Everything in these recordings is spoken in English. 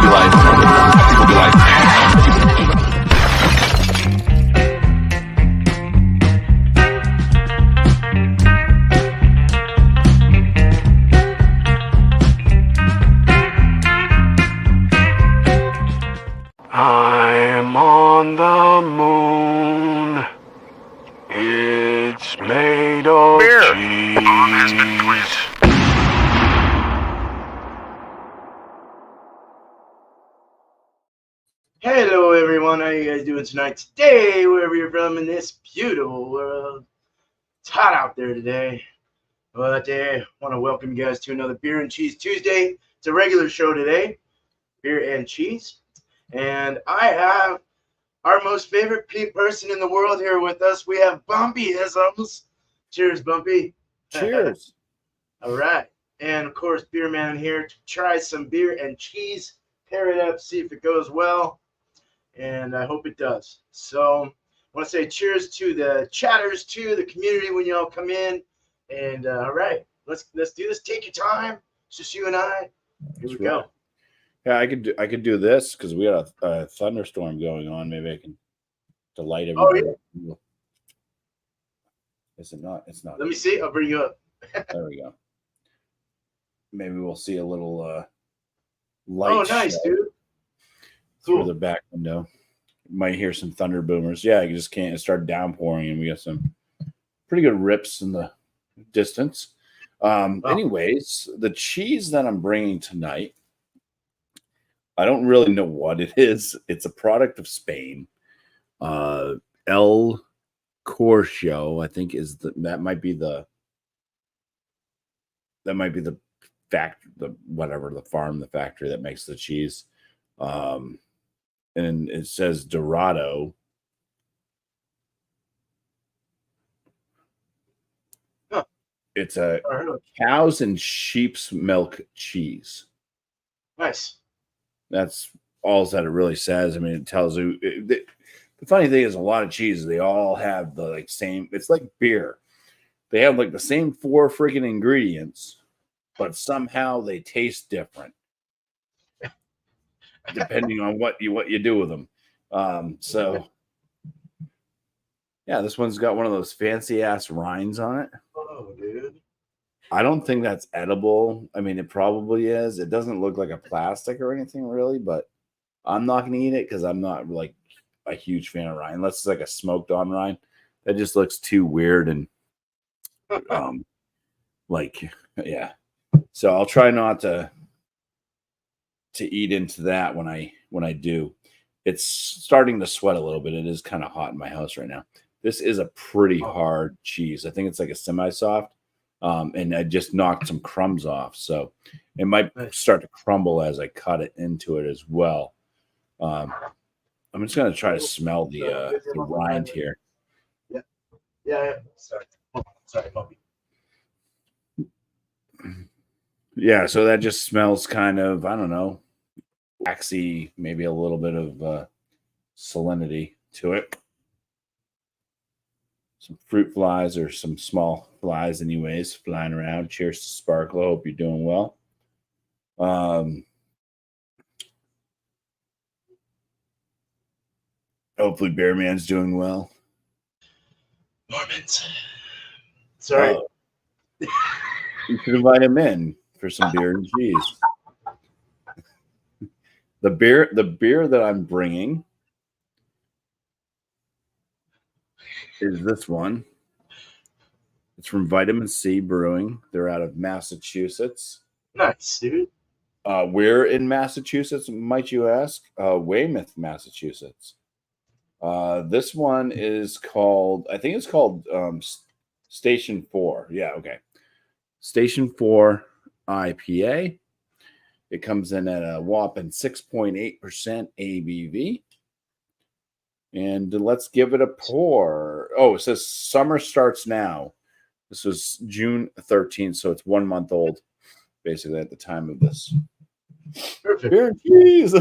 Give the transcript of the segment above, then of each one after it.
People be like, I'm on the moon. It's made of cheese. Hello everyone, how you guys doing tonight? Today, wherever you're from in this beautiful world. It's hot out there today. But I want to welcome you guys to another Beer and Cheese Tuesday. It's a regular show today, Beer and Cheese. And I have our most favorite person in the world here with us. We have Bumpy-isms. Cheers, Bumpy. Cheers. All right. And of course, Beer Man here to try some beer and cheese. Pair it up, see if it goes well. And I hope it does. So I want to say cheers to the chatters, to the community when y'all come in. And all right, let's do this. Take your time. It's just you and I. Here we go. Yeah, I could do this because we got a thunderstorm going on. Maybe I can delight everybody. Oh, yeah. Is it not? It's not. Let me see. I'll bring you up. There we go. Maybe we'll see a little light. Oh, nice, dude. Through the back window. Might hear some thunder boomers. Yeah, you just can't. It started downpouring, and we got some pretty good rips in the distance. Anyways, the cheese that I'm bringing tonight, I don't really know what it is. It's a product of Spain. El Corcho, I think, is that might be the factory that makes the cheese. And it says Dorado. Huh. It's a cows and sheep's milk cheese. Nice. That's all that it really says. I mean, it tells you. The funny thing is, a lot of cheeses, they all have the same. It's like beer. They have the same 4 freaking ingredients, but somehow they taste different. Depending on what you do with them. So yeah, this one's got one of those fancy ass rinds on it. Oh, dude. I don't think that's edible. I mean, it probably is. It doesn't look like a plastic or anything really, but I'm not gonna eat it because I'm not a huge fan of rind. Unless it's a smoked on rind. That just looks too weird and yeah. So I'll try not to eat into that when I do. It's starting to sweat a little bit. It is kind of hot in my house right now. This is a pretty hard cheese. I think it's like a semi-soft. And I just knocked some crumbs off. So it might start to crumble as I cut it into it as well. I'm just going to try to smell the rind here. Yeah. Sorry, Bumpy. Yeah, so that just smells kind of, I don't know, waxy, maybe a little bit of salinity to it. Some fruit flies or some small flies anyways flying around. Cheers to Sparkle. Hope you're doing well. Hopefully Bear Man's doing well. Mormons. Sorry. You should invite him in for some beer and cheese. The beer that I'm bringing is this one. It's from Vitamin C Brewing. They're out of Massachusetts. Nice, dude. Where in Massachusetts, might you ask? Weymouth, Massachusetts. This one is called, I think it's called Station 4. Yeah, okay. Station 4 IPA. It comes in at a whopping 6.8% ABV. And let's give it a pour. Oh, it says summer starts now. This was June 13th, so it's 1 month old, basically, at the time of this. Perfect. Beer and cheese.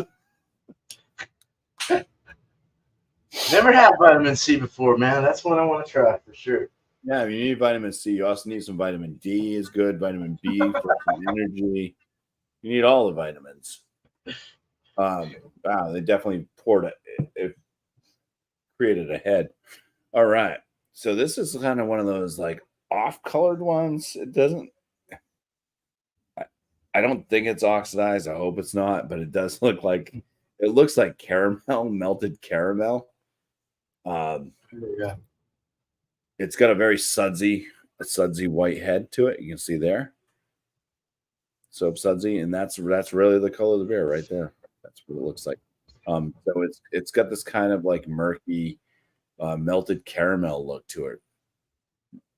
Never had vitamin C before, man. That's one I want to try for sure. Yeah, you need vitamin C. You also need some vitamin D is good. Vitamin B for some energy. You need all the vitamins. Wow, they definitely poured it created a head. All right. So this is kind of one of those like off-colored ones. It doesn't I don't think it's oxidized. I hope it's not, but it does look like it looks like caramel, melted caramel. Um, Yeah. it's got a sudsy white head to it. You can see there. Soap sudsy, and that's really the color of the beer right there. That's what it looks like. So it's got this kind of like murky, melted caramel look to it.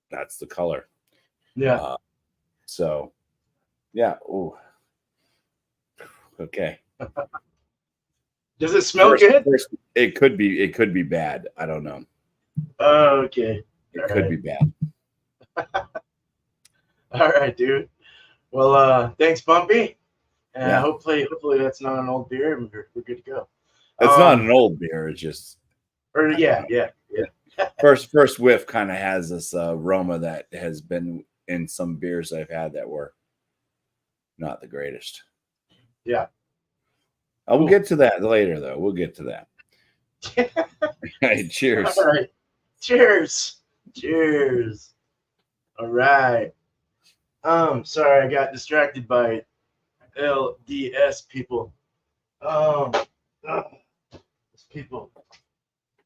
That's the color. Yeah. So, yeah. Oh, okay. Does it smell good? It could be bad. I don't know. Oh, okay. It could be bad. All right, dude. Well, thanks, Bumpy. And Yeah. hopefully that's not an old beer, and we're good to go. It's not an old beer. It's just. Or yeah. First whiff kind of has this aroma that has been in some beers I've had that were not the greatest. Yeah. We'll get to that later, though. We'll get to that. Hey, cheers. All right. Cheers. Cheers. All right. Sorry, I got distracted by LDS people. These people,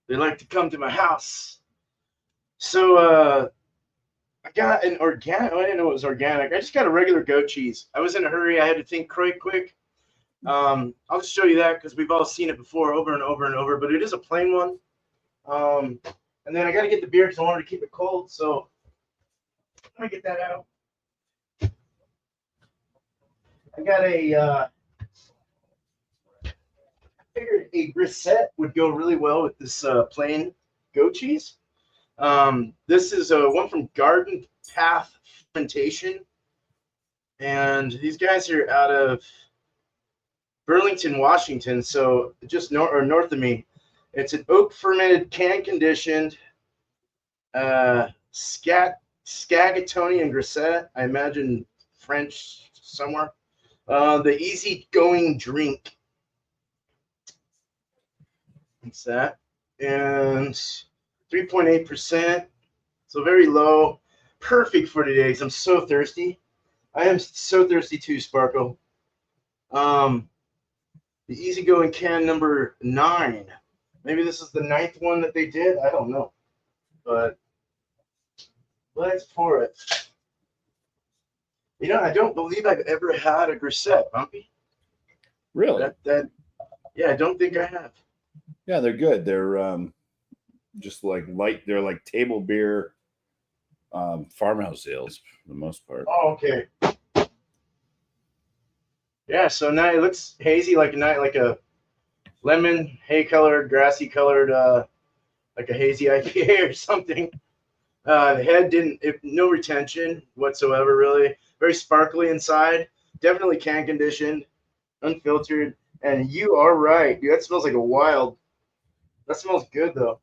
they like to come to my house. So, I got an organic. I didn't know it was organic. I just got a regular goat cheese. I was in a hurry. I had to think quick. I'll just show you that because we've all seen it before over and over and over, but it is a plain one. And then I got to get the beer because I wanted to keep it cold. So let me get that out. I got I figured a grisette would go really well with this plain goat cheese. This is one from Garden Path Fermentation. And these guys are out of Burlington, Washington, so just north of me. It's an oak fermented, can conditioned Scagatonian grisette. I imagine French somewhere. The easy-going drink. What's that? And 3.8%. So very low. Perfect for today because I'm so thirsty. I am so thirsty too, Sparkle. The easygoing can number 9. Maybe this is the 9th one that they did. I don't know. But let's pour it. You know, I don't believe I've ever had a grisette, Bumpy. Really? Yeah, I don't think I have. Yeah, they're good. They're just like light. They're like table beer, farmhouse ales for the most part. Oh, okay. Yeah, so now it looks hazy, like a lemon, hay-colored, grassy-colored, like a hazy IPA or something. The head no retention whatsoever, really. Very sparkly inside. Definitely can conditioned, unfiltered. And you are right, dude. That smells like a wild. That smells good, though.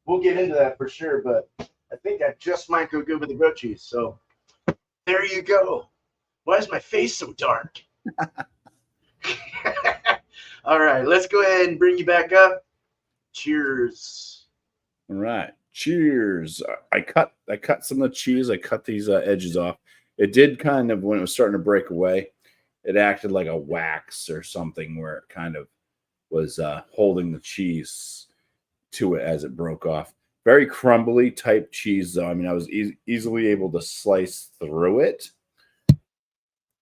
We'll get into that for sure, but I think that just might go good with the goat cheese. So there you go. Why is my face so dark? All right, let's go ahead and bring you back up. Cheers. All right. Cheers. I cut some of the cheese. I cut these edges off. It did kind of, when it was starting to break away, it acted like a wax or something where it kind of was holding the cheese to it as it broke off. Very crumbly type cheese, though. I mean, I was easily able to slice through it,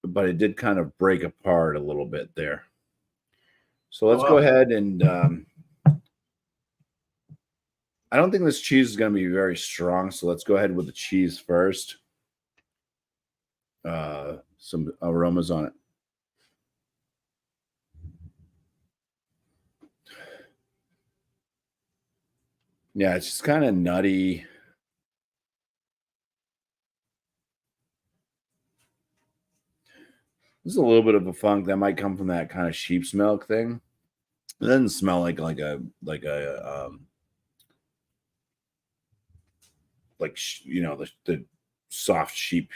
but it did kind of break apart a little bit there. So let's go ahead and I don't think this cheese is going to be very strong, so let's go ahead with the cheese first. Some aromas on it. Yeah, it's just kind of nutty. There's a little bit of a funk that might come from that kind of sheep's milk thing. It doesn't smell like you know, the soft sheep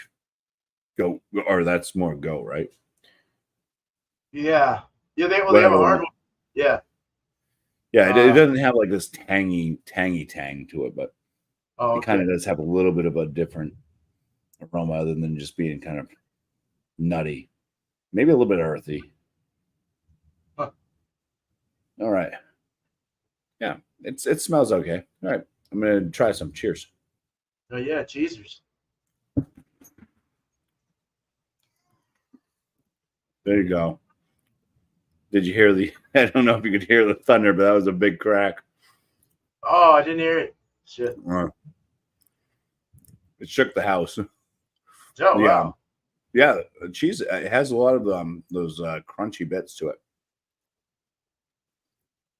goat, or that's more goat, right? Yeah, Yeah, they have a Whatever hard one. one. Yeah. Yeah, it doesn't have like this tangy tang to it, but Oh, it kind okay. of does have a little bit of a different aroma other than just being kind of nutty. Maybe a little bit earthy. Huh. All right. Yeah, it smells okay. All right. I'm gonna try some. Cheers. Oh yeah, cheesers. There you go. Did you hear the I don't know if you could hear the thunder, but that was a big crack. Oh, I didn't hear it. Shit. It shook the house. Oh wow. Yeah, cheese. It has a lot of those crunchy bits to it.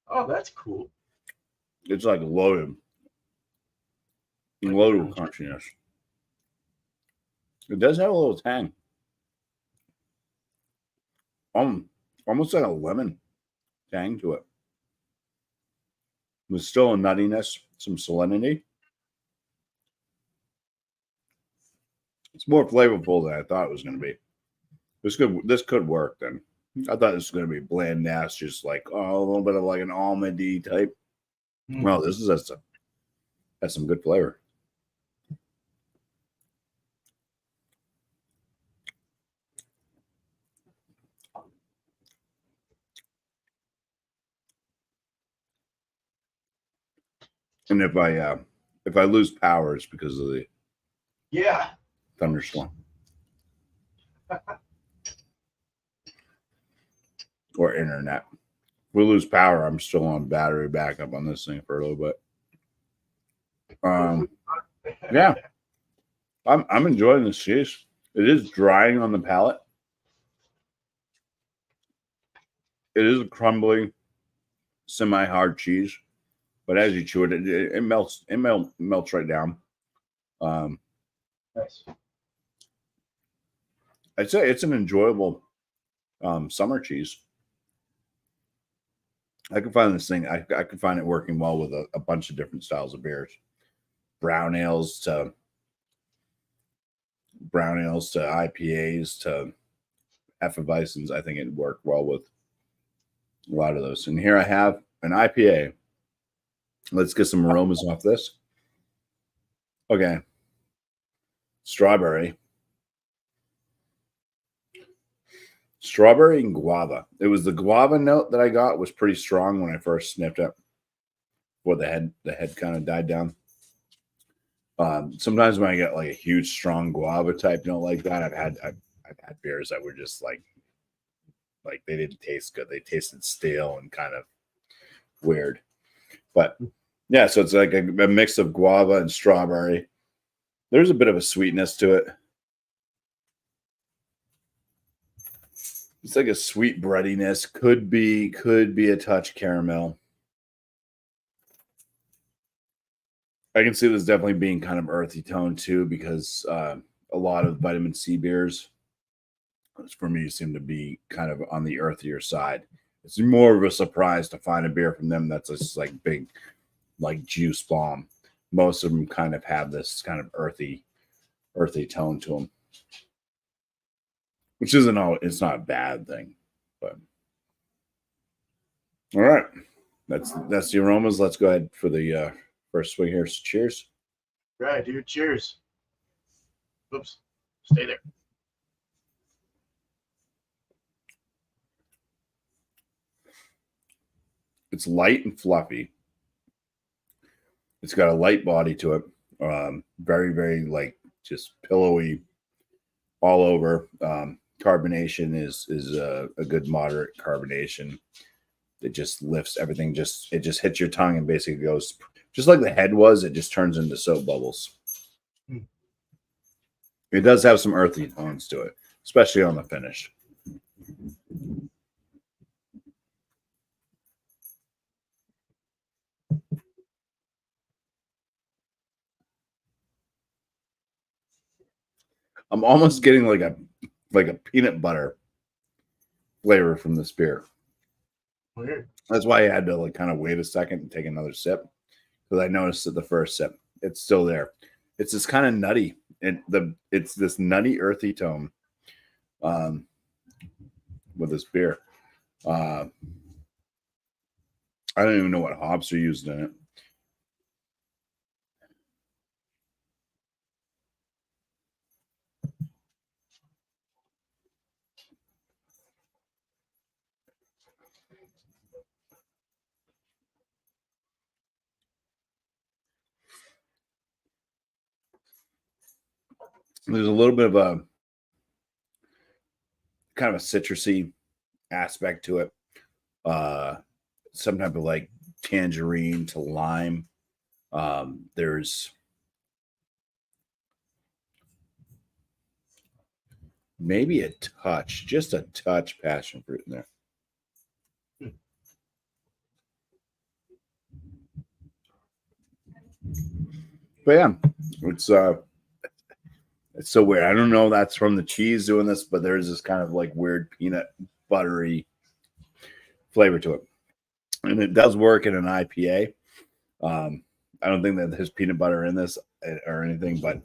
Oh, that's cool. It's like loaded with crunchiness. It does have a little tang. Almost like a lemon tang to it. There's still a nuttiness, some salinity. It's more flavorful than I thought it was going to be. This could work then. I thought this was going to be bland, nasty, just like a little bit of like an almondy type. Well, this has some good flavor. And if I lose power, it's because of the thunderstorm or internet. If we lose power, I'm still on battery backup on this thing for a little bit. Yeah, I'm enjoying this cheese. It is drying on the palate. It is a crumbly, semi-hard cheese, but as you chew it, it melts. It melts right down. Nice. I'd say it's an enjoyable summer cheese. I can find this thing. I can find it working well with a bunch of different styles of beers, brown ales to IPAs to Hefeweizens. I think it worked well with a lot of those. And here I have an IPA. Let's get some aromas off this. Okay, strawberry and guava. It was the guava note that I got was pretty strong when I first sniffed it. Before the head kind of died down. Sometimes when I get like a huge strong guava type note like that, I've had beers that were just like they didn't taste good. They tasted stale and kind of weird. But yeah, so it's like a mix of guava and strawberry. There's a bit of a sweetness to it. It's like a sweet breadiness. Could be a touch caramel. I can see this definitely being kind of earthy tone too, because a lot of vitamin C beers, for me, seem to be kind of on the earthier side. It's more of a surprise to find a beer from them that's just like big, like juice bomb. Most of them kind of have this kind of earthy tone to them, which isn't all. It's not a bad thing, but all right. That's the aromas. Let's go ahead for the first swing here. So cheers. Right, dude. Cheers. Oops. Stay there. It's light and fluffy. It's got a light body to it. Very, very like just pillowy all over. Carbonation is a good moderate carbonation. It just lifts everything. It just hits your tongue and basically goes just like the head was. It just turns into soap bubbles. It does have some earthy tones to it, especially on the finish. I'm almost getting like a peanut butter flavor from this beer. Weird. That's why I had to like kind of wait a second and take another sip, because I noticed that the first sip, it's still there. It's this kind of nutty, and it's this nutty, earthy tone with this beer. I don't even know what hops are used in it. There's a little bit of a kind of a citrusy aspect to it. Some type of like tangerine to lime. There's maybe a touch, just a touch passion fruit in there. But yeah, it's so weird. I don't know. That's from the cheese doing this, but there's this kind of like weird peanut buttery flavor to it, and it does work in an IPA. I don't think that there's peanut butter in this or anything, but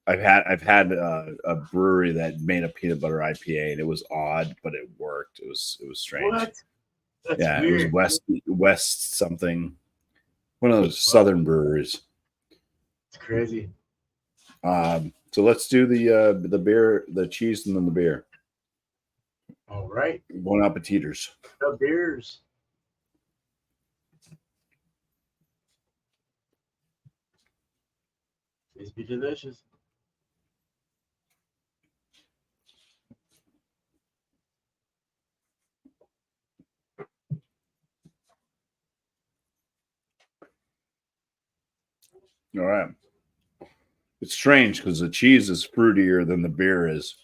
I've had a brewery that made a peanut butter IPA, and it was odd, but it worked. It was strange. What? That's Yeah, weird. it was West something, one of those southern breweries. It's crazy. So let's do the beer, the cheese, and then the beer. All right. Bon appetiters. The beers. These be delicious. All right. It's strange because the cheese is fruitier than the beer is.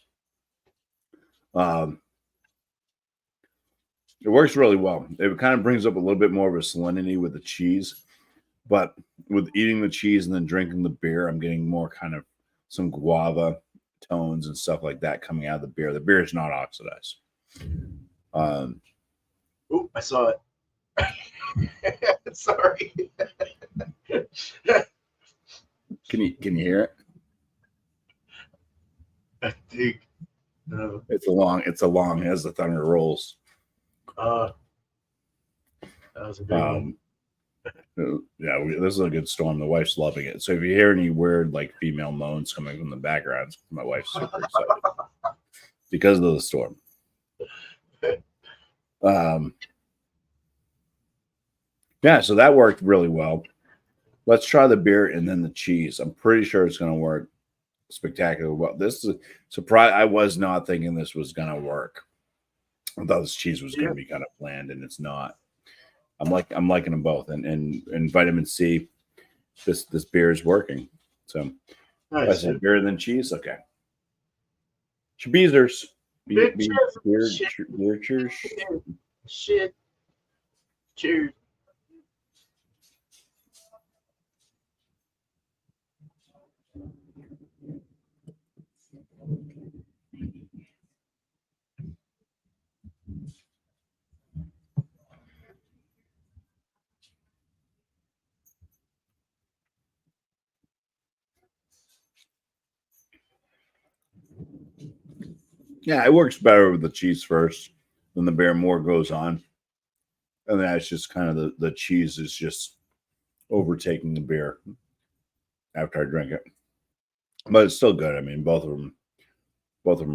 It works really well. It kind of brings up a little bit more of a salinity with the cheese, but with eating the cheese and then drinking the beer, I'm getting more kind of some guava tones and stuff like that coming out of the beer. The beer is not oxidized. Oh, I saw it. Sorry. Can you hear it? I think. It's a long as the thunder rolls. That was a big one. Yeah, this is a good storm. The wife's loving it. So if you hear any weird like female moans coming from the background, my wife's super excited because of the storm. Yeah, so that worked really well. Let's try the beer and then the cheese. I'm pretty sure it's going to work spectacular well. This is a surprise. I was not thinking this was going to work. I thought this cheese was going to be kind of bland, and it's not. I'm liking them both, and vitamin C. This beer is working. So Nice. I said beer than cheese. Okay. Cheers. Beer. Cheers. Shit. Cheers. Yeah, it works better with the cheese first, then the beer more goes on. And then it's just kind of the cheese is just overtaking the beer after I drink it. But it's still good. I mean, both of them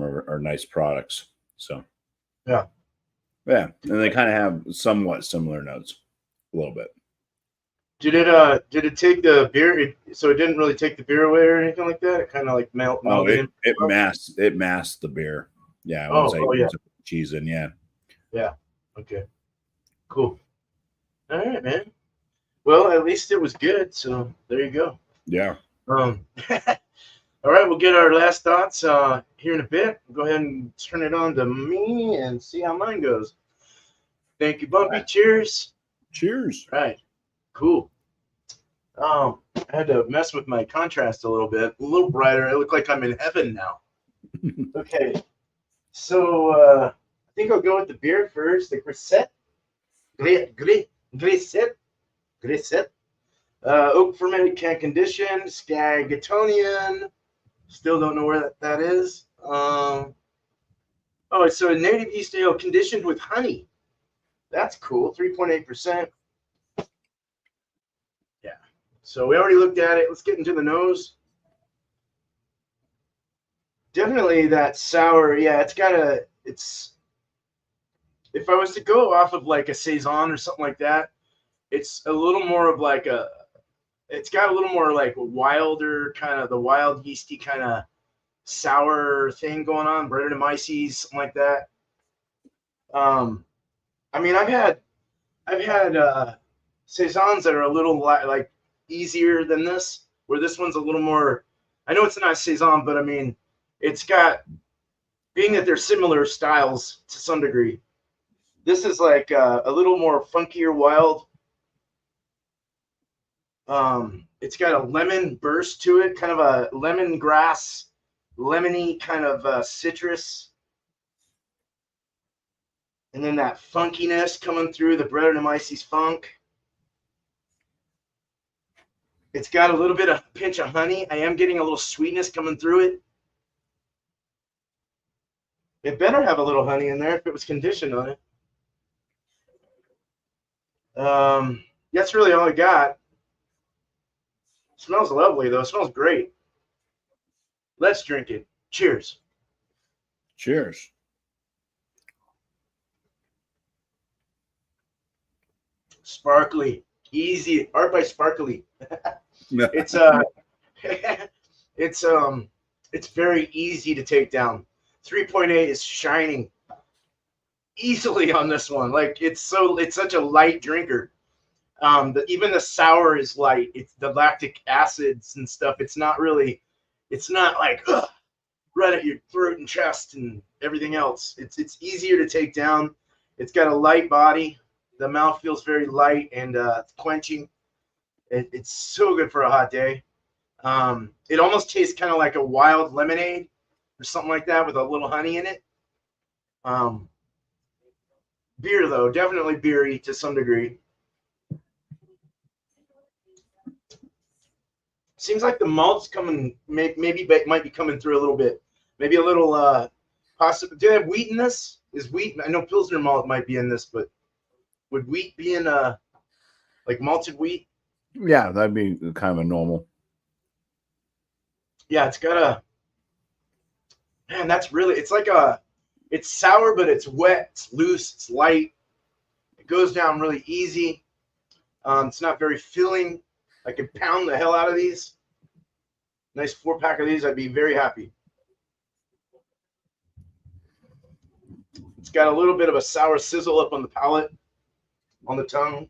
are nice products. So Yeah. and they kind of have somewhat similar notes, a little bit. Did it take the beer? So it didn't really take the beer away or anything like that. It kind of like melted. Oh, it masked the beer. Yeah. Once I put cheese in, yeah. Yeah. Okay. Cool. All right, man. Well, at least it was good. So there you go. Yeah. All right, we'll get our last thoughts here in a bit. Go ahead and turn it on to me and see how mine goes. Thank you, Bumpy. Right. Cheers. Cheers. Right. Cool. I had to mess with my contrast a little bit. A little brighter. I look like I'm in heaven now. Okay. So I think I'll go with the beer first. The Grisette. Grisette. Oak fermented can conditioned. Skagatonian. Still don't know where that is. Oh, it's a native yeast ale conditioned with honey. That's cool. 3.8%. Yeah. So we already looked at it. Let's get into the nose. Definitely that sour. Yeah, it's if I was to go off of like a Saison or something like that, it's a little more of like it's got a little more like wilder kind of the wild yeasty kind of sour thing going on, Brettanomyces, something like that. I mean, I've had Saisons that are a little like easier than this, where this one's a little more. I know it's not a Saison, but I mean, it's got, being that they're similar styles to some degree. This is like a little more funkier, wild. It's got a lemon burst to it, kind of a lemongrass, lemony kind of citrus. And then that funkiness coming through the Brettanomyces funk. It's got a little bit of pinch of honey. I am getting a little sweetness coming through it. It better have a little honey in there if it was conditioned on it. That's really all I got. It smells lovely, though. It smells great. Let's drink it. Cheers. Cheers. Sparkly. Easy. Art by Sparkly. It's it's very easy to take down. 3.8 is shining easily on this one. Like it's such a light drinker. Even the sour is light. It's the lactic acids and stuff. It's not like right at your throat and chest and everything else. It's easier to take down. It's got a light body. The mouth feels very light and quenching. It's so good for a hot day. It almost tastes kind of like a wild lemonade or something like that with a little honey in it. Beer, though, definitely beery to some degree. Seems like the malt's coming, maybe might be coming through a little bit. Maybe a little, possibly. Do they have wheat in this? Is wheat? I know Pilsner malt might be in this, but would wheat be in like malted wheat? Yeah, that'd be kind of a normal. Yeah, it's got a, man, that's really, it's sour, but it's wet, it's loose, it's light. It goes down really easy. It's not very filling. I could pound the hell out of these. Nice 4-pack of these, I'd be very happy. It's got a little bit of a sour sizzle up on the palate, on the tongue,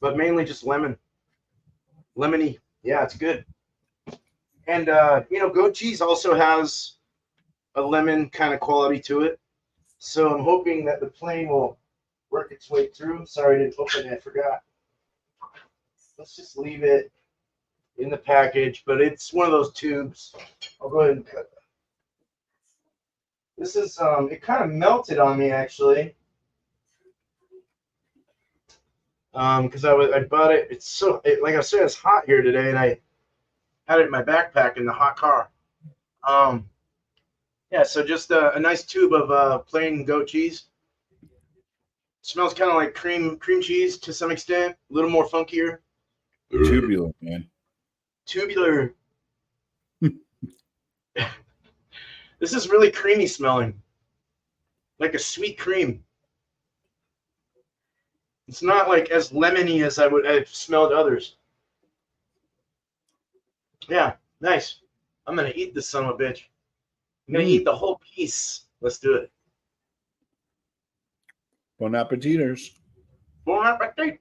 but mainly just lemony. Yeah, it's good. And goat cheese also has a lemon kind of quality to it, so I'm hoping that the plain will work its way through. Sorry, I didn't open it. I forgot. Let's just leave it in the package, but it's one of those tubes. I'll go ahead and cut that. This is it kind of melted on me actually. Because I bought it. Like I said, it's hot here today, and I had it in my backpack in the hot car. Yeah, so just a nice tube of plain goat cheese. Smells kind of like cream cheese to some extent, a little more funkier. Tubular, man. Tubular. This is really creamy smelling, like a sweet cream. It's not like as lemony as I've smelled others. Yeah, nice. I'm gonna eat this son of a bitch. I'm gonna eat the whole piece. Let's do it. Bon appetiters. Bon appetit.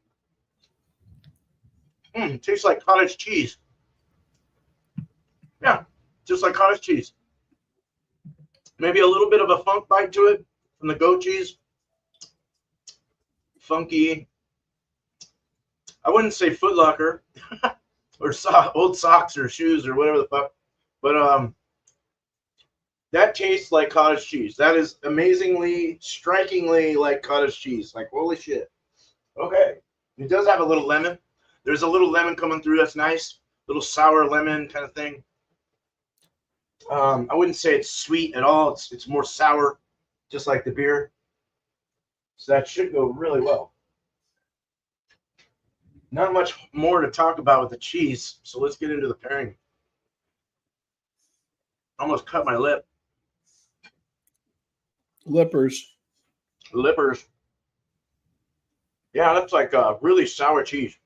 Tastes like cottage cheese. Yeah, just like cottage cheese. Maybe a little bit of a funk bite to it from the goat cheese. Funky. I wouldn't say Foot Locker or old socks or shoes or whatever the fuck, but that tastes like cottage cheese. That is amazingly, strikingly like cottage cheese. Like holy shit. Okay, it does have a little lemon. There's a little lemon coming through. That's nice. Little sour lemon kind of thing. I wouldn't say it's sweet at all. It's more sour. just like the beer. So that should go really well. Not much more to talk about with the cheese, so let's get into the pairing. Almost cut my lip. Lippers. Lippers. Yeah, that's like a really sour cheese.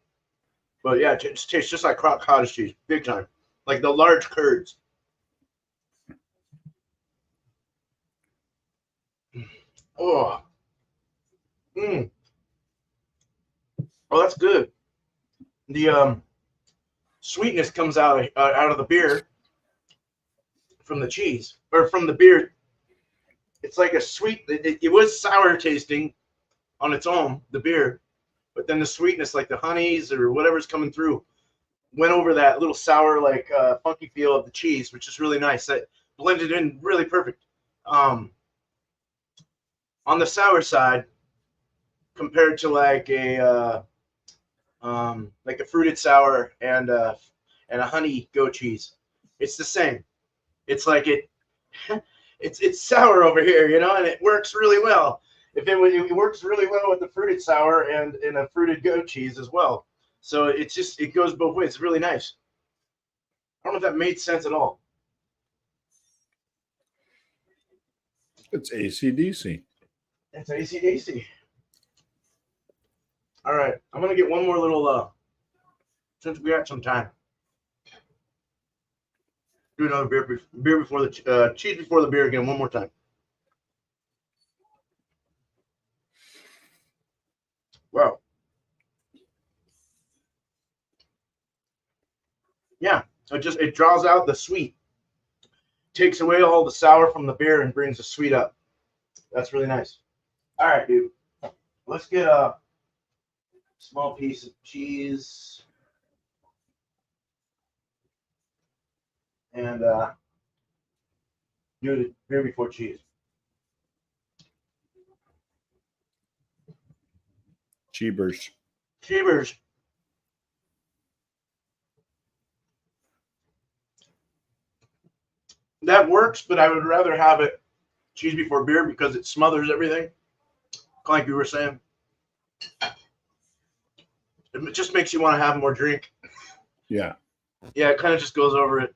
But yeah, it tastes just like cottage cheese, big time. Like the large curds. Oh. Mm. Oh, that's good. The sweetness comes out of the beer from the cheese or from the beer. It's like a sweet. It was sour tasting on its own, the beer, but then the sweetness, like the honeys or whatever's coming through, went over that little sour, like funky feel of the cheese, which is really nice. That blended in really perfect. On the sour side, compared to like a fruited sour and a honey goat cheese, it's the same. It's like it's sour over here, and it works really well. It works really well with the fruited sour and a fruited goat cheese as well. So it goes both ways. It's really nice. I don't know if that made sense at all. It's AC/DC. It's AC/DC. All right, I'm gonna get one more little since we got some time. Do another beer before the cheese before the beer again one more time. Wow. Yeah, it draws out the sweet, takes away all the sour from the beer and brings the sweet up. That's really nice. All right, dude. Let's get a small piece of cheese and do the beer before cheese. Cheebers. Cheebers. That works, but I would rather have it cheese before beer because it smothers everything, like you were saying. It just makes you want to have more drink. Yeah. Yeah, it kind of just goes over it.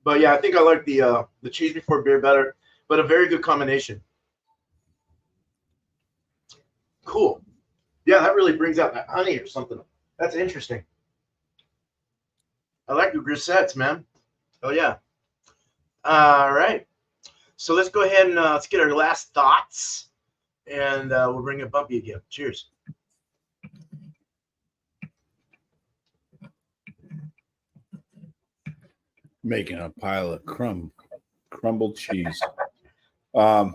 But yeah, I think I like the cheese before beer better, but a very good combination. Cool. Yeah, that really brings out that honey or something. That's interesting. I like the grisettes, man. Oh yeah. All right. So let's go ahead and let's get our last thoughts, and we'll bring in Bumpy again. Cheers. Making a pile of crumbled cheese. Yeah,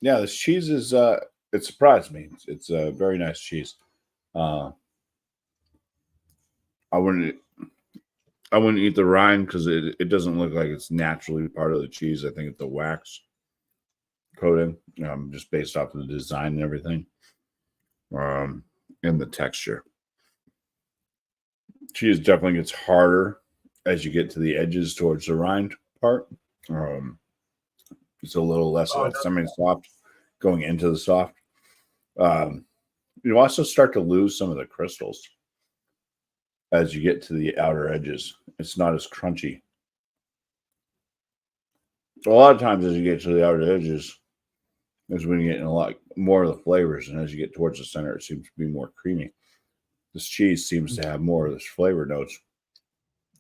this cheese is it surprised me. It's a very nice cheese. I wouldn't eat the rind because it doesn't look like it's naturally part of the cheese. I think it's the wax coating, just based off of the design and everything, and the texture. Cheese definitely gets harder as you get to the edges towards the rind part. It's a little less semi-soft going into the soft. You also start to lose some of the crystals as you get to the outer edges. It's not as crunchy. A lot of times as you get to the outer edges is when you get in a lot more of the flavors, and as you get towards the center, it seems to be more creamy. This cheese seems to have more of this flavor notes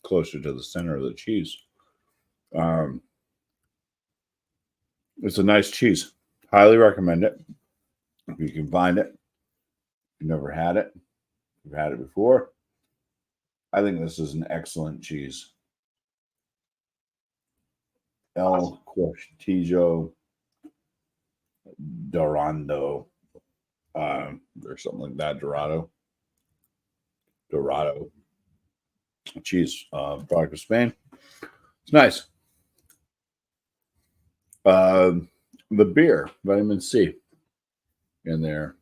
closer to the center of the cheese. It's a nice cheese. Highly recommend it. If you can find it. If you've never had it. You've had it before. I think this is an excellent cheese. El Cortijo Dorado. Or something like that. Dorado. Cheese product of Spain. It's nice. The beer, vitamin C, in there.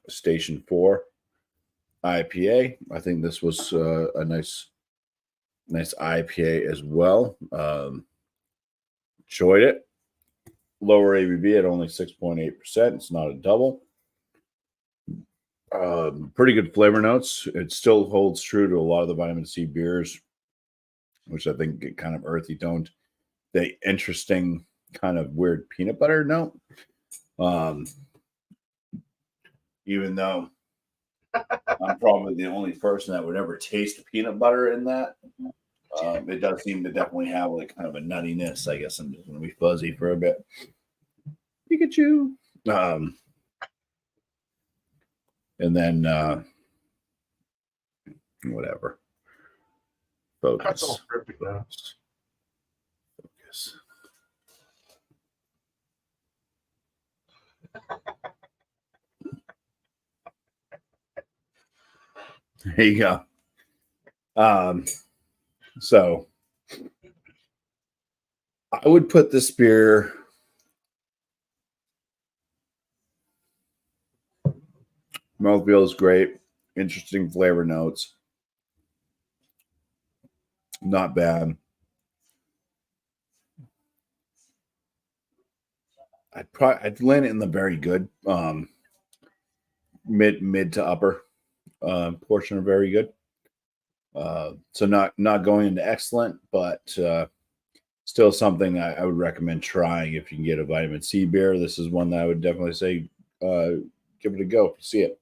Station 4 IPA. I think this was a nice IPA as well. Enjoyed it. lower ABV at only 6.8%. It's not a double. Pretty good flavor notes. It still holds true to a lot of the vitamin C beers, which I think get kind of earthy toned. The interesting kind of weird peanut butter note. Even though I'm probably the only person that would ever taste peanut butter in that. It does seem to definitely have like kind of a nuttiness. I guess I'm just going to be fuzzy for a bit. Pikachu. And then whatever. That's all Focus. perfect now. Focus. There you go. So I would put this beer mouthfeel is great. Interesting flavor notes. Not bad. I'd land it in the very good. Mid to upper portion of very good. So not going into excellent, but still something I would recommend trying if you can get a vitamin C beer. This is one that I would definitely say give it a go if you see it.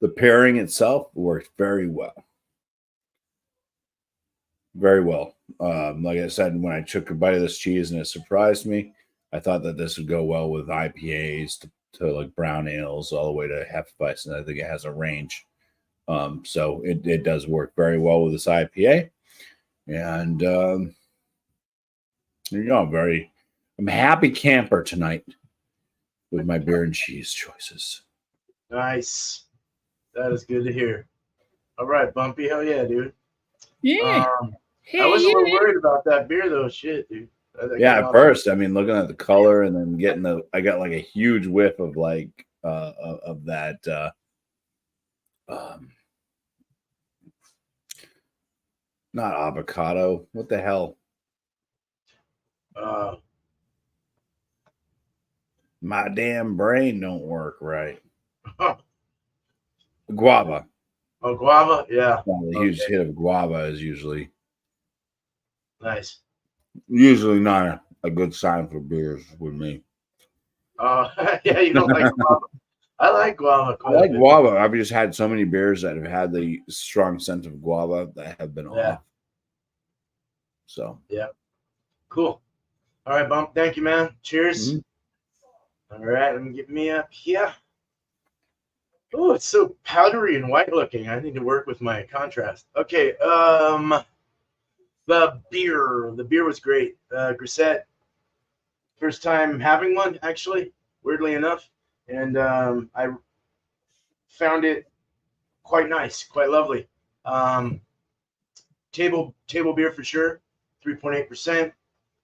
The pairing itself works very well. Very well. Like I said, when I took a bite of this cheese and it surprised me, I thought that this would go well with IPAs to like brown ales all the way to Hefeweizen. I think it has a range. So it does work very well with this IPA. And there you go. I'm a happy camper tonight with my beer and cheese choices. Nice. That is good to hear. All right, Bumpy. Hell yeah, dude. Yeah. I was a little worried about that beer though. Shit, dude. Yeah, at first, I mean, looking at the color and then I got like a huge whiff of like of that not avocado. What the hell? My damn brain don't work right. Guava. Oh, guava? Yeah. A huge hit of guava is usually nice. Usually not a good sign for beers with me. Yeah, you don't like guava. I like guava. I like guava. I've just had so many beers that have had the strong scent of guava that have been off. So yeah, cool. All right, Bump. Thank you, man. Cheers. Mm-hmm. All right, let me get me up here. Oh, it's so powdery and white looking. I need to work with my contrast. Okay, the beer was great. Grisette, first time having one actually, weirdly enough, and I found it quite nice, quite lovely. Table beer for sure, 3.8%.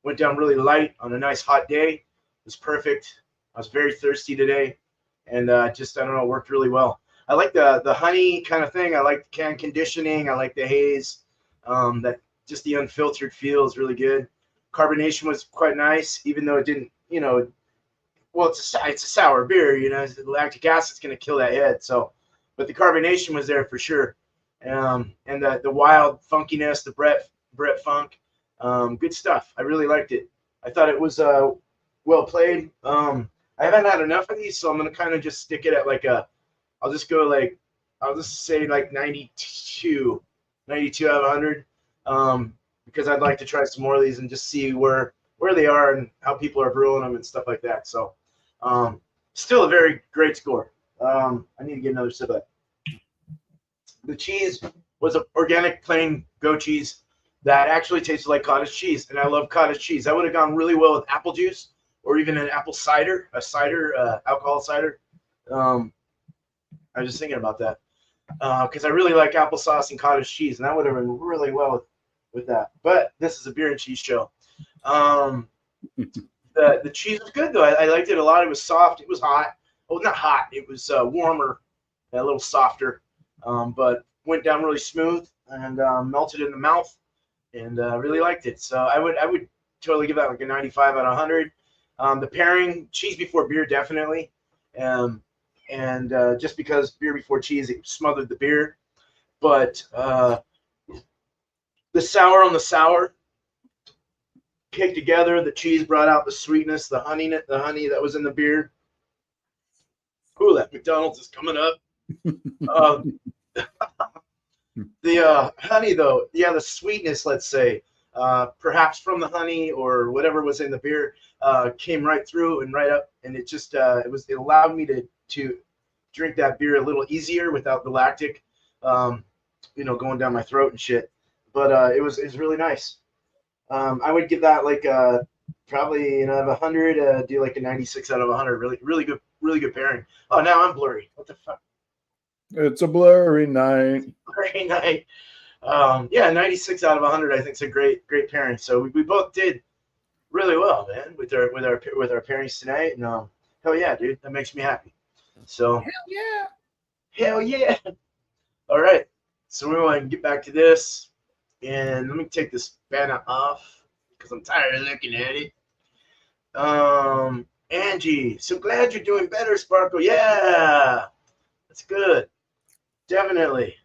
Went down really light on a nice hot day. It was perfect. I was very thirsty today, and just I don't know, it worked really well. I like the honey kind of thing. I like the can conditioning. I like the haze. That just the unfiltered feel is really good. Carbonation was quite nice, even though it didn't, well, it's a sour beer, the lactic acid's going to kill that head. So, but the carbonation was there for sure. And the wild funkiness, the Brett funk, good stuff. I really liked it. I thought it was well played. I haven't had enough of these, so I'm going to kind of just stick it at I'll just say like 92 out of 100, because I'd like to try some more of these and just see where they are and how people are brewing them and stuff like that. So still a very great score. I need to get another sip of that. The cheese was an organic plain goat cheese that actually tasted like cottage cheese, and I love cottage cheese. That would have gone really well with apple juice or even an apple cider, alcohol cider. I was just thinking about that because I really like applesauce and cottage cheese, and that would have been really well with that. But this is a beer and cheese show. The cheese was good though. I liked it a lot. It was soft. It was hot. Well, not hot. It was warmer, a little softer, but went down really smooth and melted in the mouth, and really liked it. So I would totally give that like a 95 out of 100. The pairing, cheese before beer, definitely. And just because beer before cheese, it smothered the beer. But the sour on the sour cake together, the cheese brought out the sweetness, the honey that was in the beer. Ooh, that McDonald's is coming up. The honey, though, yeah, the sweetness, let's say, perhaps from the honey or whatever was in the beer, came right through and right up, and it allowed me to drink that beer a little easier without the lactic, going down my throat and shit. But it was really nice. I would give that like probably out of 100, do like a 96 out of 100. Really good pairing. Oh, now I'm blurry. What the fuck? It's a blurry night. Blurry night. Yeah, 96 out of 100. I think it's a great pairing. So we both did really well, man, with our pairings tonight. And hell yeah, dude, that makes me happy. So hell yeah. All right, so we want to get back to this, and let me take this banner off because I'm tired of looking at it. Angie, so glad you're doing better, Sparkle. Yeah, that's good. Definitely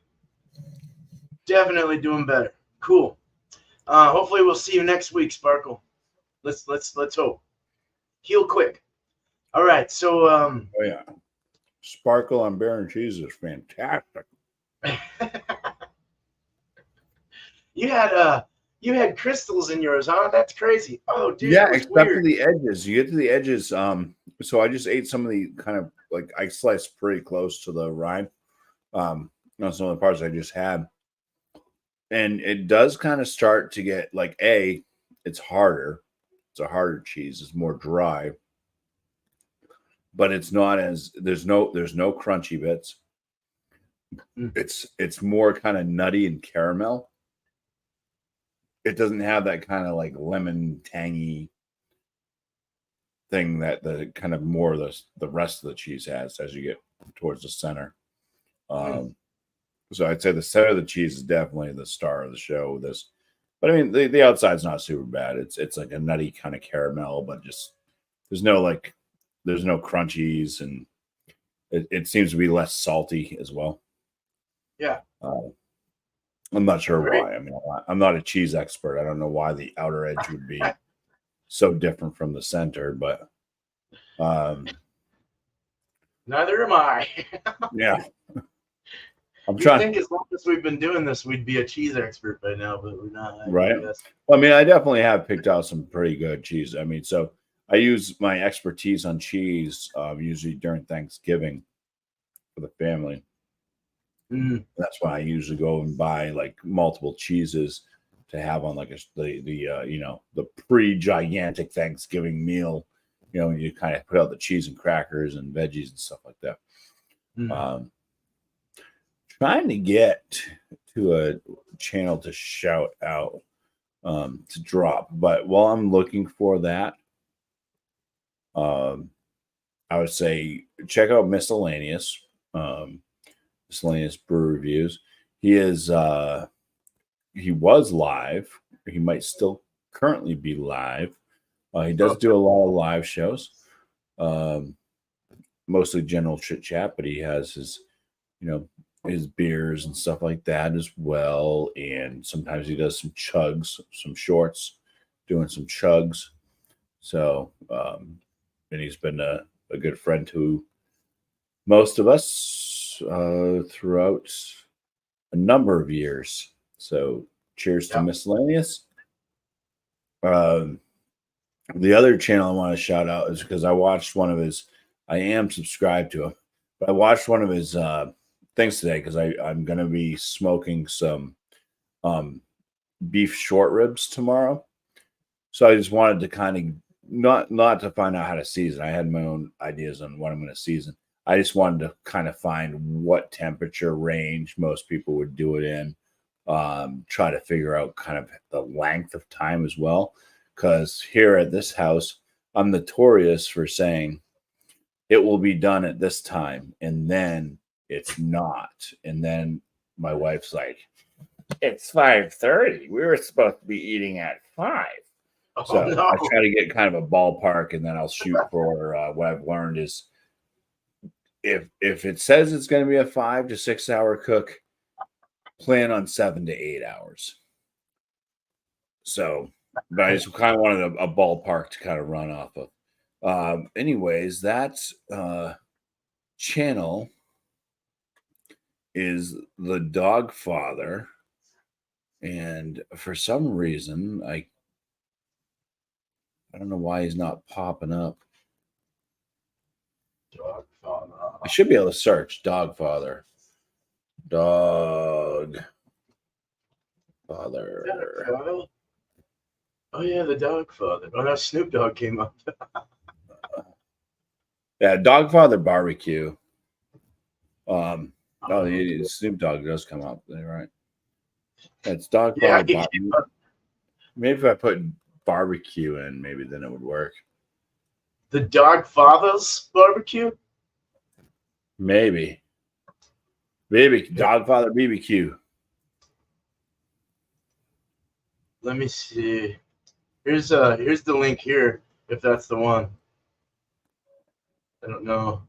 doing better. Cool. Hopefully we'll see you next week, Sparkle. Let's hope. Heal quick. All right. So oh yeah, Sparkle on beer and cheese is fantastic. You had crystals in yours, huh? That's crazy. Oh, dude. Yeah, except for the edges. You get to the edges. So I just ate some of the kind of like I sliced pretty close to the rind. Some of the parts I just had. And it does kind of start to get like it's harder. It's a harder cheese. It's more dry. But it's not as there's no crunchy bits. It's more kind of nutty and caramel. It doesn't have that kind of like lemon tangy thing that the kind of more the rest of the cheese has as you get towards the center. So I'd say the center of the cheese is definitely the star of the show with this. But I mean, the outside's not super bad. It's like a nutty kind of caramel, but just there's no crunchies, and it seems to be less salty as well. Yeah. I'm not sure why. I mean, I'm not a cheese expert. I don't know why the outer edge would be so different from the center, but neither am I. Yeah. I'm trying. I think as long as we've been doing this, we'd be a cheese expert by now, but we're not. Right. Well, I mean, I definitely have picked out some pretty good cheese. I mean, so I use my expertise on cheese usually during Thanksgiving for the family. That's why I usually go and buy like multiple cheeses to have on like the pre-gigantic Thanksgiving meal. You kind of put out the cheese and crackers and veggies and stuff like that. Trying to get to a channel to shout out to drop, but while I'm looking for that, I would say check out Miscellaneous Brew Reviews. He was live. He might still currently be live. He does do a lot of live shows, mostly general chit chat, but he has his beers and stuff like that as well. And sometimes he does some chugs, some shorts, doing some chugs. So, and he's been a good friend to most of us throughout a number of years. So cheers to Miscellaneous. The other channel I want to shout out is because I watched one of his, I am subscribed to him, but I watched one of his things today because I'm going to be smoking some beef short ribs tomorrow. So I just wanted to kind of not to find out how to season. I had my own ideas on what I'm going to season. I just wanted to kind of find what temperature range most people would do it in. Try to figure out kind of the length of time as well. Because here at this house, I'm notorious for saying it will be done at this time, and then it's not. And then my wife's like, "It's 5:30. We were supposed to be eating at 5." Oh So no. I try to get kind of a ballpark, and then I'll shoot for what I've learned is if it says it's going to be a 5 to 6 hour cook, plan on 7 to 8 hours. So, but I just kind of wanted a ballpark to kind of run off of. Anyways, that channel is the Dog Father, and for some reason, I don't know why he's not popping up. Dog father. I should be able to search Dog Father. Dog Father. Oh yeah, the Dog Father. Oh, that Snoop Dogg came up. Yeah, Dog Father Barbecue. Oh, Snoop Dogg does come up. You're right. It's Dog yeah, Father Barbecue. Maybe if I put barbecue in, maybe then it would work. the Dog Father's barbecue. Maybe Dog Father BBQ. Let me see. Here's the link here. If that's the one. I don't know.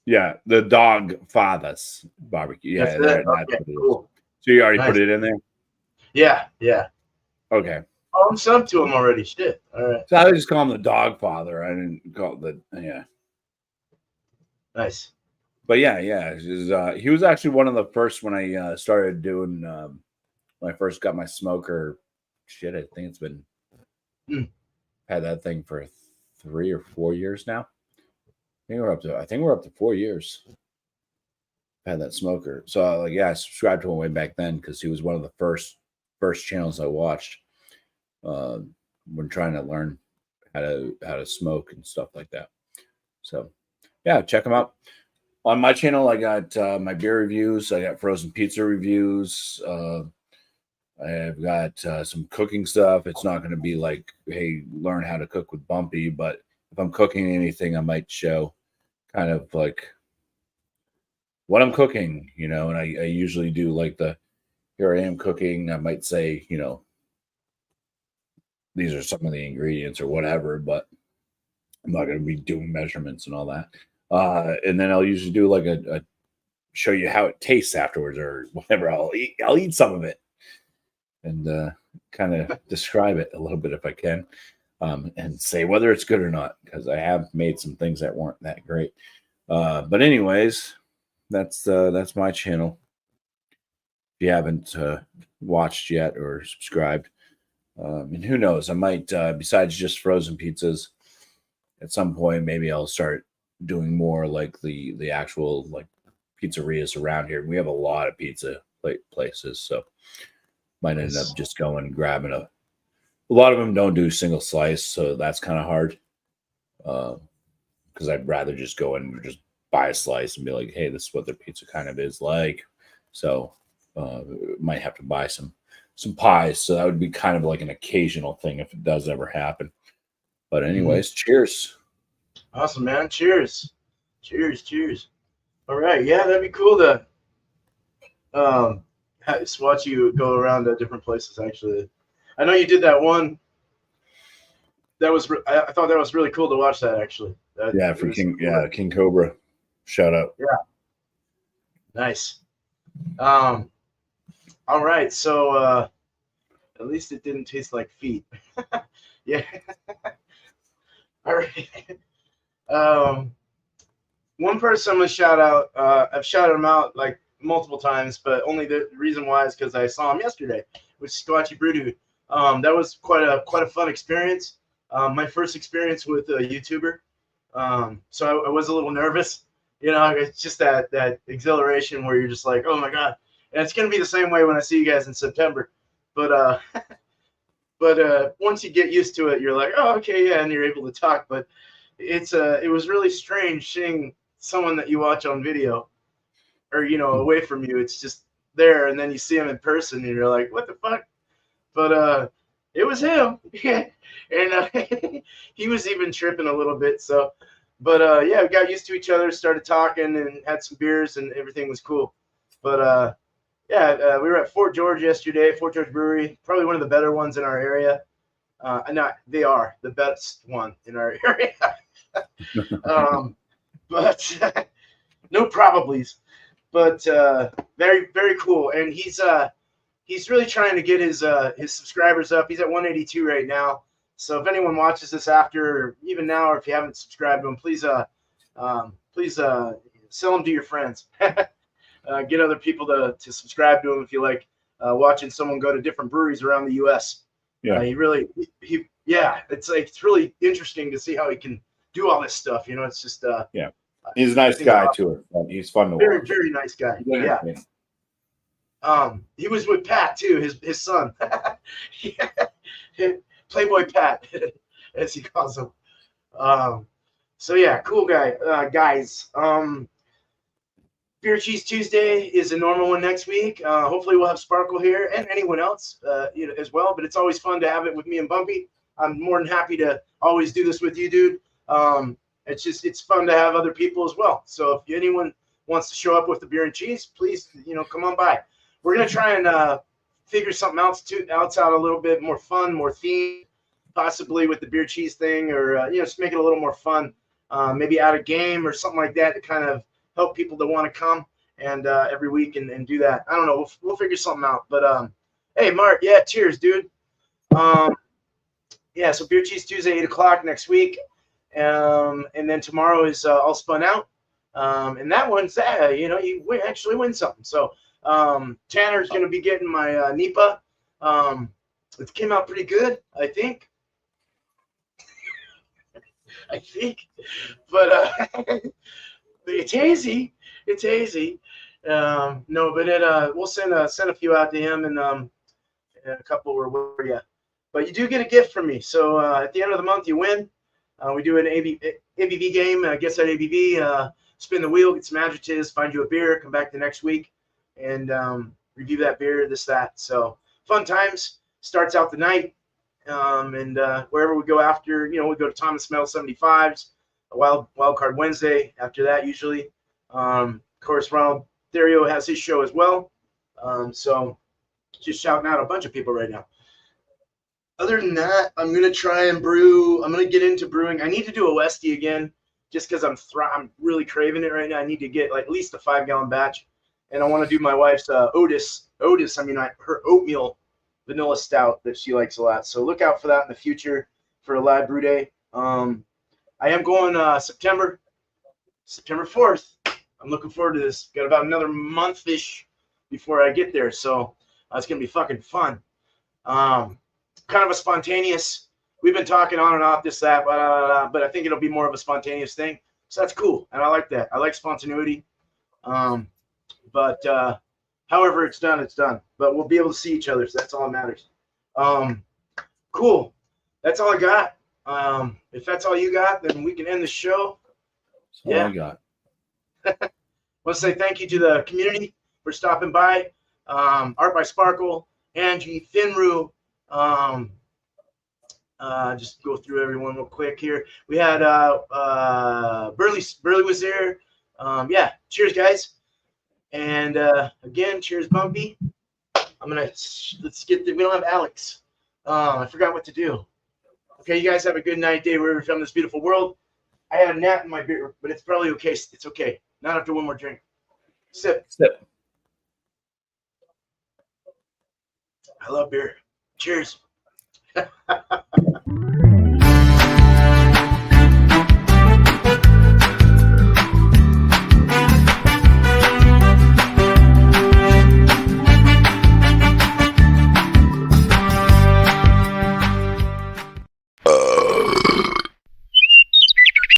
Yeah, the Dog Father's barbecue. Yeah, That's that's it. what Okay, it is. cool. So you already Nice. put it in there? Yeah, yeah. Okay. Oh, I'm subbed to him already. Shit. All right. So I would just call him the Dog Father. I didn't call it the Nice. But yeah, he was actually one of the first when I started doing when I first got my smoker. Shit, I think it's been had that thing for 3 or 4 years now. I think we're up to 4 years. Had that smoker, so I subscribed to him way back then because he was one of the first channels I watched when trying to learn how to smoke and stuff like that. So yeah, check him out. On my channel, I got my beer reviews. I got frozen pizza reviews. I've got some cooking stuff. It's not going to be like, hey, learn how to cook with Bumpy. But if I'm cooking anything, I might show kind of like what I'm cooking, and I usually do like here I am cooking. I might say, these are some of the ingredients or whatever, but I'm not going to be doing measurements and all that. And then I'll usually do like a show you how it tastes afterwards or whatever. I'll eat some of it and kind of describe it a little bit if I can, and say whether it's good or not, because I have made some things that weren't that great. But anyways, that's my channel. If you haven't watched yet or subscribed, and who knows, I might besides just frozen pizzas, at some point maybe I'll start doing more like the actual like pizzerias around here. We have a lot of pizza places, so might end up just going and grabbing a lot of them don't do single slice, so that's kind of hard because I'd rather just go and just buy a slice and be like, hey, this is what their pizza kind of is like. So might have to buy some pies, so that would be kind of like an occasional thing if it does ever happen. But anyways, cheers. Awesome, man. Cheers. Cheers. All right. Yeah, that'd be cool to just watch you go around to different places. Actually, I know you did that one. That was I thought that was really cool to watch that. Actually. For King Cobra. Shout out. Yeah. Nice. All right. So at least it didn't taste like feet. Yeah. All right. One person I'm gonna shout out. I've shouted him out like multiple times, but only the reason why is because I saw him yesterday with Squatchy Brew. That was quite a fun experience. My first experience with a YouTuber. So I was a little nervous. It's just that exhilaration where you're just like, oh my god. And it's gonna be the same way when I see you guys in September. But once you get used to it, you're like, oh okay, yeah, and you're able to talk. But it was really strange seeing someone that you watch on video or away from you. It's just there, and then you see him in person and you're like, what the fuck? But it was him. And he was even tripping a little bit. So yeah, we got used to each other, started talking and had some beers and everything was cool. But yeah, we were at Fort George yesterday, Fort George Brewery, probably one of the better ones in our area. They are the best one in our area. But no probablys. But very, very cool. And he's really trying to get his subscribers up. He's at 182 right now. So if anyone watches this after, or even now, or if you haven't subscribed to him, please sell him to your friends. Get other people to subscribe to him if you like watching someone go to different breweries around the U.S. Yeah. It's really interesting to see how he can do all this stuff. It's just yeah. He's a nice guy too. He's fun to very, watch. very nice guy. Yeah. He was with Pat too, his son. Playboy Pat, as he calls him. So yeah, cool guy, guys. Beer Cheese Tuesday is a normal one next week. Hopefully we'll have Sparkle here and anyone else, as well. But it's always fun to have it with me and Bumpy. I'm more than happy to always do this with you, dude. It's fun to have other people as well. So if anyone wants to show up with the beer and cheese, please, come on by. We're gonna try and figure something else out a little bit more fun, more themed, possibly with the beer cheese thing, or just make it a little more fun. Maybe add a game or something like that to kind of help people that want to come and every week and do that. I don't know. We'll figure something out. But hey, Mark, yeah, cheers, dude. Yeah, so Beer Cheese Tuesday, 8:00 next week. And then tomorrow is All Spun Out. And that one's you actually win something. So Tanner's going to be getting my NEPA. It came out pretty good, I think. But it's hazy. It's hazy. No, but we'll send a few out to him, and a couple were you. But you do get a gift from me. So at the end of the month, you win. We do an ABV game. Guess that ABV. Spin the wheel, get some adjectives, find you a beer, come back the next week, and review that beer, that. So fun times. Starts out the night, and wherever we go after, we go to Thomas Mel 75s, a wild card Wednesday. After that, usually, of course, Ronald Therio has his show as well. So just shouting out a bunch of people right now. Other than that, I'm gonna try and brew. I'm gonna get into brewing. I need to do a Westie again, just because I'm really craving it right now. I need to get at least a 5-gallon batch, and I want to do my wife's Otis. Her oatmeal vanilla stout that she likes a lot. So look out for that in the future for a live brew day. I am going September 4th. I'm looking forward to this. Got about another month-ish before I get there, so it's gonna be fucking fun. Kind of a spontaneous. We've been talking on and off this, that, blah, blah, blah, but I think it'll be more of a spontaneous thing. So that's cool, and I like that. I like spontaneity. But however it's done, it's done. But we'll be able to see each other, so that's all that matters. Cool. That's all I got. If that's all you got, then we can end the show. That's all I got. I want to say thank you to the community for stopping by. Art by Sparkle, Angie, Finru. Just go through everyone real quick here. We had Burley was there. Yeah, cheers, guys. And again, cheers, Bumpy. We don't have Alex. I forgot what to do. Okay, you guys have a good night, day, wherever you're from this beautiful world. I had a gnat in my beer, but it's probably okay. It's okay. Not after one more drink. Sip. I love beer. Cheers.